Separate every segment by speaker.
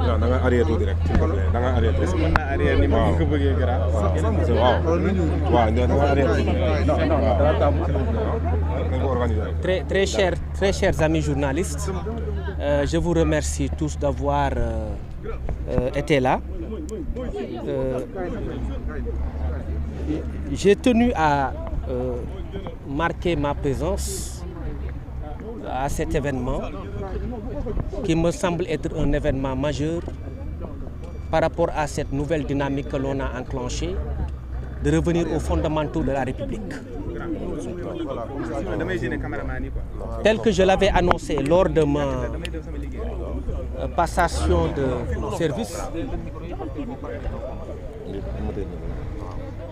Speaker 1: non da nga arrière tuuti rek da nga arrière tuuti.
Speaker 2: mën naa arrière ni ma ko bëggee gara.
Speaker 1: waaw da nga arrière tuuti.
Speaker 3: Très chers amis journalistes, je vous remercie tous d'avoir été là. J'ai tenu à marquer ma présence à cet événement qui me semble être un événement majeur par rapport à cette nouvelle dynamique que l'on a enclenchée de revenir aux fondamentaux de la République. Tel que je l'avais annoncé lors de ma passation de service,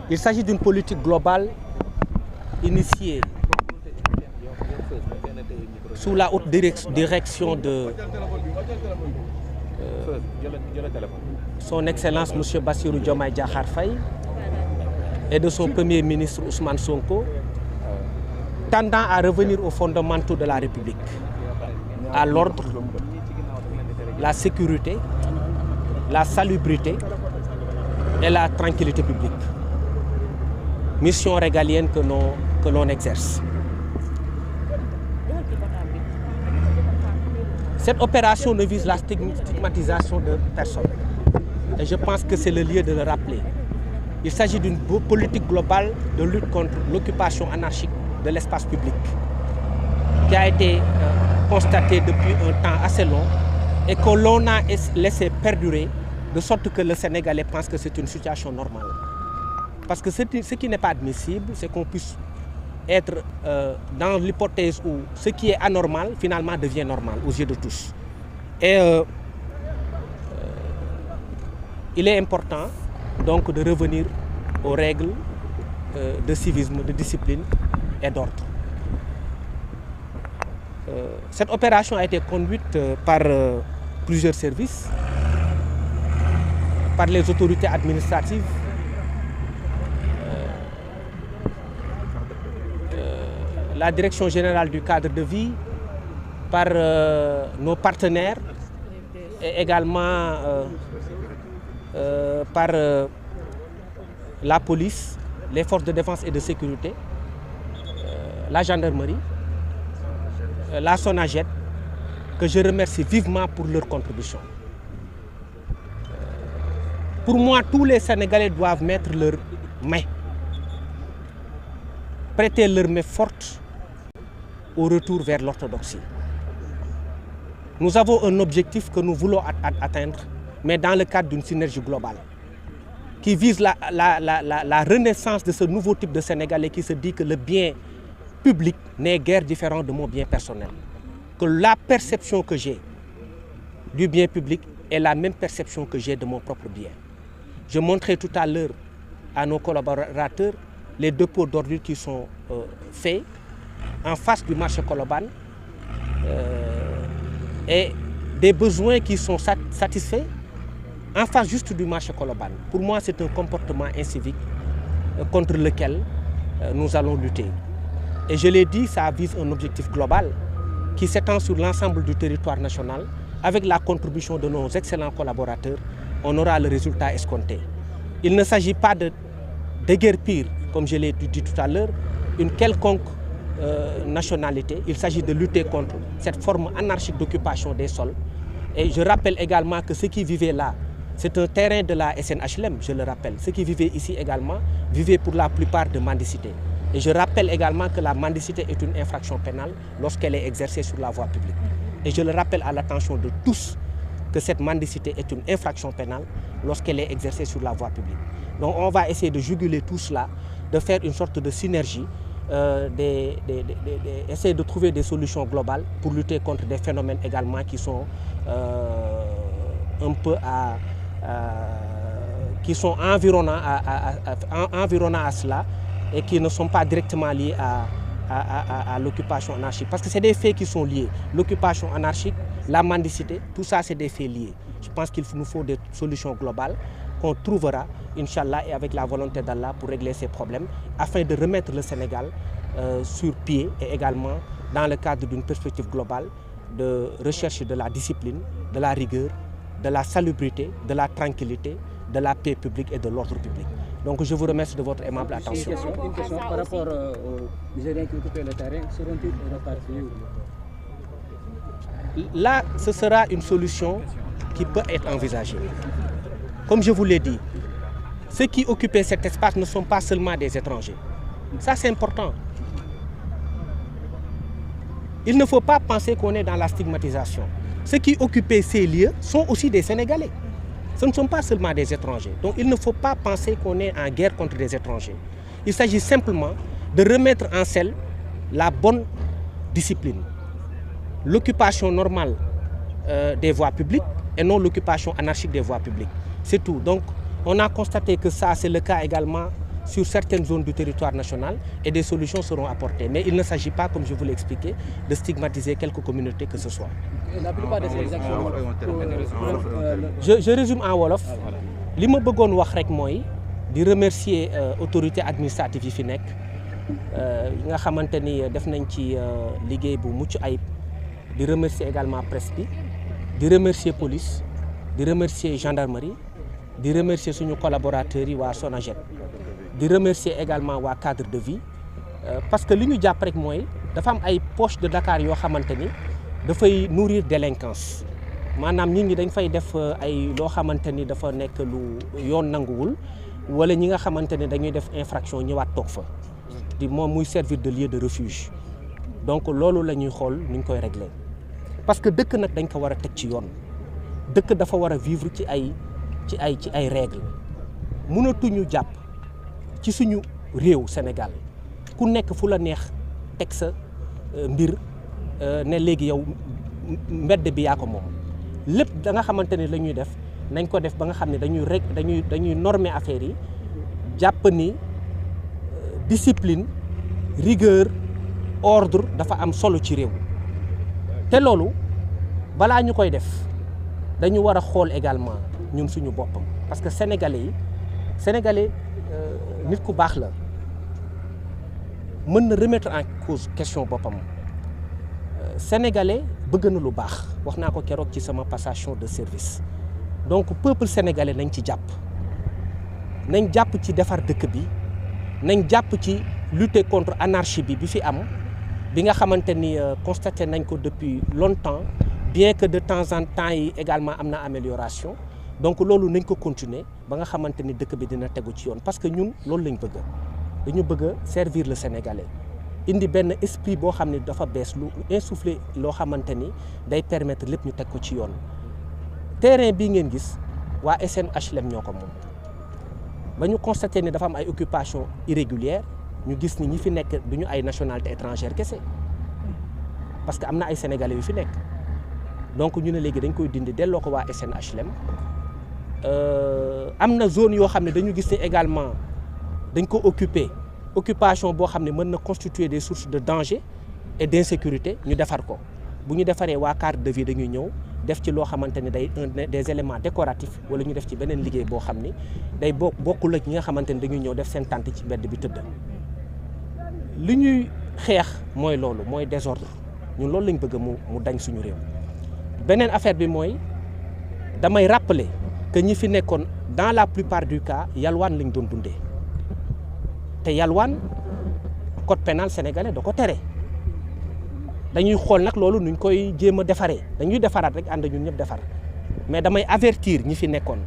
Speaker 3: il s'agit d'une politique globale initiée sous la haute direction de son Excellence M. Bassirou Diomaye Diakhar Faye et de son Premier ministre Ousmane Sonko, tendant à revenir aux fondamentaux de la République, à l'ordre, la sécurité, la salubrité et la tranquillité publique. Mission régalienne que l'on exerce. Cette opération ne vise la stigmatisation de personne. Et je pense que c'est le lieu de le rappeler. Il s'agit d'une politique globale de lutte contre l'occupation anarchique de l'espace public qui a été constatée depuis un temps assez long et que l'on a laissé perdurer de sorte que le Sénégalais pense que c'est une situation normale. Parce que ce qui n'est pas admissible, c'est qu'on puisse être dans l'hypothèse où ce qui est anormal, finalement, devient normal aux yeux de tous. Et il est important, donc, de revenir aux règles de civisme, de discipline et d'ordre. Cette opération a été conduite par plusieurs services, par les autorités administratives, la Direction générale du cadre de vie, par nos partenaires et également par la police, les forces de défense et de sécurité, la gendarmerie, la SONAGED, que je remercie vivement pour leur contribution. Pour moi, tous les Sénégalais doivent mettre leurs mains, prêter leurs mains fortes au retour vers l'orthodoxie. Nous avons un objectif que nous voulons atteindre, mais dans le cadre d'une synergie globale, qui vise la renaissance de ce nouveau type de Sénégalais qui se dit que le bien public n'est guère différent de mon bien personnel. Que la perception que j'ai du bien public est la même perception que j'ai de mon propre bien. Je montrais tout à l'heure à nos collaborateurs les dépôts d'ordures qui sont faits en face du marché Colobane et des besoins qui sont satisfaits en face juste du marché Colobane. Pour moi, c'est un comportement incivique contre lequel nous allons lutter. Et je l'ai dit, ça vise un objectif global qui s'étend sur l'ensemble du territoire national. Avec la contribution de nos excellents collaborateurs, on aura le résultat escompté. Il ne s'agit pas de déguerpir, comme je l'ai dit tout à l'heure, une quelconque nationalité. Il s'agit de lutter contre cette forme anarchique d'occupation des sols. Et je rappelle également que ceux qui vivaient là, c'est un terrain de la SNHLM, je le rappelle. Ceux qui vivaient ici également vivaient pour la plupart de mendicité. Et je rappelle également que la mendicité est une infraction pénale lorsqu'elle est exercée sur la voie publique. Et je le rappelle à l'attention de tous que cette mendicité est une infraction pénale lorsqu'elle est exercée sur la voie publique. Donc on va essayer de juguler tout cela, de faire une sorte de synergie, essayer de trouver des solutions globales pour lutter contre des phénomènes également qui sont un peu qui sont environnants à cela et qui ne sont pas directement liés à l'occupation anarchique. Parce que c'est des faits qui sont liés. L'occupation anarchique, la mendicité, tout ça c'est des faits liés. Je pense qu'il nous faut des solutions globales qu'on trouvera, Inch'Allah, et avec la volonté d'Allah pour régler ces problèmes, afin de remettre le Sénégal sur pied et également dans le cadre d'une perspective globale de recherche de la discipline, de la rigueur, de la salubrité, de la tranquillité, de la paix publique et de l'ordre public. Donc je vous remercie de votre aimable attention.
Speaker 4: Une question par rapport aux Nigériens qui occupent le terrain, seront-ils repartis?
Speaker 3: Là, ce sera une solution qui peut être envisagée. Comme je vous l'ai dit, ceux qui occupaient cet espace ne sont pas seulement des étrangers. Ça, c'est important. Il ne faut pas penser qu'on est dans la stigmatisation. Ceux qui occupaient ces lieux sont aussi des Sénégalais. Ce ne sont pas seulement des étrangers. Donc il ne faut pas penser qu'on est en guerre contre des étrangers. Il s'agit simplement de remettre en selle la bonne discipline. L'occupation normale des voies publiques et non l'occupation anarchique des voies publiques. C'est tout. Donc on a constaté que ça, c'est le cas également sur certaines zones du territoire national et des solutions seront apportées. Mais il ne s'agit pas, comme je vous l'ai expliqué, de stigmatiser quelque communauté que ce soit.
Speaker 4: La plupart de ces actions...
Speaker 3: Je résume en wolof. li ma bëggoon wax rek mooy di remercier autorités administratives yi fi nekk nga xamante ni def nañ ci liggéey bu mucc ayib di remercier également presse bi di remercier police di remercier gendarmerie di remercier suñu collaborateurs yi waa SONAGED di remercier également waa cadre de vie parce que li ñu jàpp rek mooy dafa am ay poches de Dakar yoo xamante ni dafay nourrir délinquance maanaam nit ñi dañ fay def ay loo xamante ni dafa nekk lu yoon nanguwul wala ñi nga xamante ni dañuy def infraction ñëwaat toog fa di moom muy servir de lieu de refuge donc loolu la ñuy xool ni ñu koy régler parce que dëkk nag dañ ko war a teg ci yoon dëkk dafa war a vivre ci ay règles mënatuñu jàpp ci suñu réew Sénégal ku nekk fu la neex teg sa mbir ne léegi yow mbedd bi yaa ko moom lépp da nga xamante ni la ñuy def nañ ko def ba nga xam ne dañuy normer affaire yi jàpp ni discipline rigueur ordre dafa am solo ci réew te loolu balaa ñu koy def dañu war a xool également ñun suñu boppam parce que sénégalais nit ku baax la mën na remettre en cause question boppam sénégalais bëgg na lu baax wax naa ko keroog ci sama passation de service donc peuple sénégalais nañ ci jàpp ci defar dëkk bi nañ jàpp ci lutter contre anarchie bi fi am bi nga xamante ni constaté nañ ko depuis longtemps bien que de temps en temps yi également am na amélioration donc loolu nañ ko continuer ba nga xamante ni dëkk bi dina tegu ci yoon parce que ñun loolu lañ bëgg dañu bëgg a servir le sénégalais indi benn esprit boo xam ne dafa bees lu insufflé loo xamante ni day permettre lépp ñu teg ko ci yoon terrain bii ngeen gis waa SNHLM ñoo ko moom ba ñu constaté ni dafa am ay occupation irrégulière ñu gis ni ñi fi nekk du ñu ay nationalité étrangère kese parce que am na ay sénégalais yu fi nekk donc ñu ne léegi dañ koy dindi delloo ko waa SNHLM am na zone yoo xam ne dañu gis ne également dañ ko occupation boo xam ne mën na constituer des sources de danger et d'insécurité ñu defar ko bu ñu defaree waa cadre de vie dañuy ñëw def ci loo xamante ni day des éléments décoratifs wala ñu def ci beneen liggéey boo xam ni day bokkul ak ñi nga xamante ni dañuy ñëw def seen tente ci mbedd bi tëdd li ñuy xeex mooy loolu mooy désordre ñun loolu lañ bëgg mu dañ suñu réew beneen affaire bi mooy damay rappeler que ñi fi nekkoon dans la plupart du cas yalwaan lañ doon dundee te yalwaan code pénal sénégalais da ko tere dañuy xool nag loolu nuñ koy jéem a defaree dañuy defaraat rek ànd ñun ñëpp defar mais damay avertir ñi fi nekkoon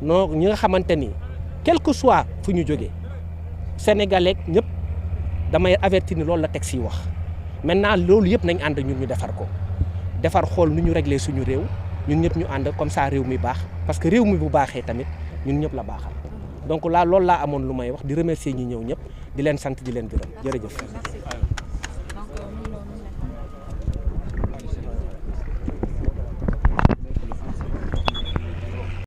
Speaker 3: non ñi nga xamante ni quel que soit fu ñu jógee sénégalais ñëpp damay avertir ni loolu la texte yi wax maintenant loolu yëpp nañ ànd ñun ñu defar ko defar xool nu ñu régler suñu réew ñun ñëpp ñu ànd comme ça réew mi baax parce que réew mi bu baaxee tamit ñun ñëpp la baaxal donc là loolu laa amoon lu may wax di remercier ñi ñëw ñëpp di leen sant di leen gërëm jërëjëf.